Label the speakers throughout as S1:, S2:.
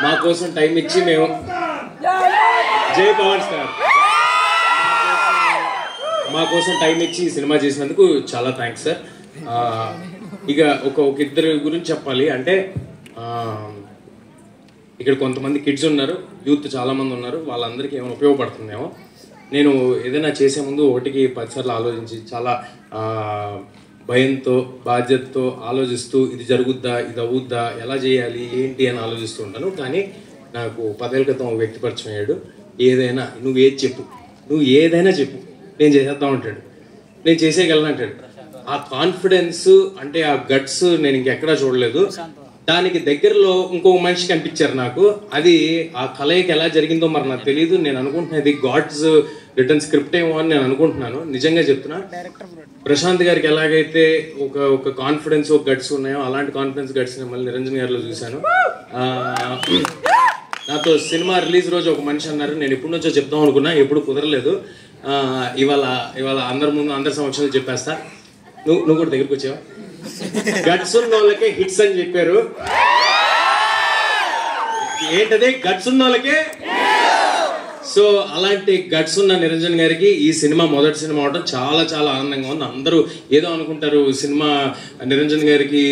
S1: మా కోసం టైం ఇచ్చి మేము జై పవర్ స్టార్ మా కోసం టైం ఇచ్చి ఈ సినిమా చేసినందుకు చాలా థ్యాంక్స్ సార్. ఇక ఒక ఇద్దరు గురించి చెప్పాలి అంటే ఇక్కడ కొంతమంది కిడ్స్ ఉన్నారు, యూత్ చాలా మంది ఉన్నారు, వాళ్ళందరికీ ఏమైనా ఉపయోగపడుతుందేమో. నేను ఏదైనా చేసే ముందు 1కి 10 సార్లు ఆలోచించి చాలా భయంతో బాధ్యతతో ఆలోచిస్తూ ఇది జరుగుద్దా, ఇది అవుద్దా, ఎలా చేయాలి ఏంటి అని ఆలోచిస్తూ ఉంటాను. కానీ నాకు 10 ఏళ్ళ క్రితం వ్యక్తి పరిచయం అయ్యాడు. ఏదైనా నువ్వు ఏదైనా చెప్పు నేను చేసేద్దాం అంటాడు, నేను చేసేయగలను అంటాడు. ఆ కాన్ఫిడెన్స్ అంటే ఆ గట్స్ నేను ఇంకెక్కడా చూడలేదు. దానికి దగ్గరలో ఇంకో మనిషి కనిపించారు నాకు. అది ఆ కలయిక ఎలా జరిగిందో మరి నాకు తెలియదు. నేను అనుకుంటున్నాను ఇది గాడ్స్ రిటర్న్ స్క్రిప్ట్ ఏమో అని నేను అనుకుంటున్నాను. నిజంగా చెప్తున్నా, ప్రశాంత్ గారికి ఎలాగైతే ఒక కాన్ఫిడెన్స్ ఒక గట్స్ ఉన్నాయో అలాంటి కాన్ఫిడెన్స్ గట్స్ మళ్ళీ నిరంజన్ గారిలో చూశాను. నాతో సినిమా రిలీజ్ రోజు ఒక మనిషి అన్నారు, నేను ఎప్పటి నుంచో చెప్దాం అనుకున్నా, ఎప్పుడు కుదరలేదు. ఇవాళ అందరి ముందు అందరి సమక్షంలో చెప్పేస్తా. నువ్వు కూడా దగ్గరికి వచ్చావా? గట్స్ ఉన్న వాళ్ళకే హిట్స్ అని చెప్పారు. ఏంటది? గట్స్ ఉన్న వాళ్ళకే. సో అలాంటి గట్స్ ఉన్న నిరంజన్ గారికి ఈ సినిమా మొదటి సినిమా అవడం చాలా చాలా ఆనందంగా ఉంది. అందరూ ఏదో అనుకుంటారు సినిమా నిరంజన్ గారికి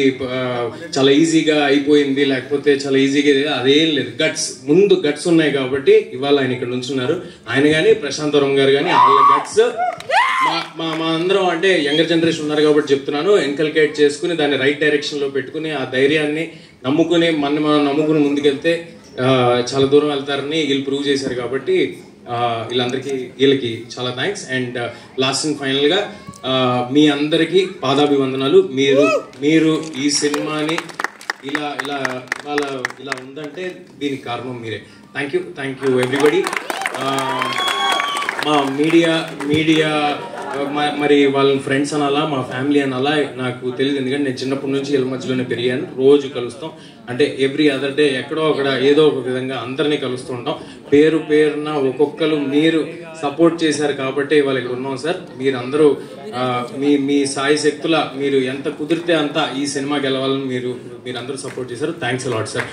S1: చాలా ఈజీగా అయిపోయింది, లేకపోతే చాలా ఈజీగా, అదేం లేదు. ముందు గట్స్ ఉన్నాయి కాబట్టి ఇవాళ ఆయన ఇక్కడ నుంచున్నారు. ఆయన కానీ ప్రశాంత్ వరం గారు కానీ వాళ్ళ గట్స్ మా అందరం అంటే యంగర్ జనరేషన్ ఉన్నారు కాబట్టి చెప్తున్నాను, ఇన్కల్కేట్ చేసుకుని దాన్ని రైట్ డైరెక్షన్ లో పెట్టుకుని ఆ ధైర్యాన్ని నమ్ముకుని మనం నమ్ముకుని ముందుకెళ్తే చాలా దూరం వెళ్తారని వీళ్ళు ప్రూవ్ చేశారు. కాబట్టి వీళ్ళకి చాలా thanks. And last and final గా మీ అందరికీ పాదాభివందనాలు. మీరు ఈ సినిమాని ఇలా ఉందంటే దీనికి కారణం మీరే. Thank you everybody. మా మీడియా మరి వాళ్ళ ఫ్రెండ్స్ అనాలా, మా ఫ్యామిలీ అనాలా నాకు తెలియదు. ఎందుకంటే నేను చిన్నప్పటి నుంచి వీళ్ళ మధ్యలోనే పెరిగాను. రోజు కలుస్తాం, అంటే ఎవ్రీ అదర్ డే ఎక్కడో అక్కడ ఏదో ఒక విధంగా అందరినీ కలుస్తూ ఉంటాం. పేరున ఒక్కొక్కరు మీరు సపోర్ట్ చేశారు కాబట్టి ఇవాళ ఇక్కడ ఉన్నాం సార్. మీరందరూ మీ సాయి శక్తుల మీరు ఎంత కుదిరితే అంత ఈ సినిమా గెలవాలని మీరందరూ సపోర్ట్ చేశారు. Thanks a lot sir.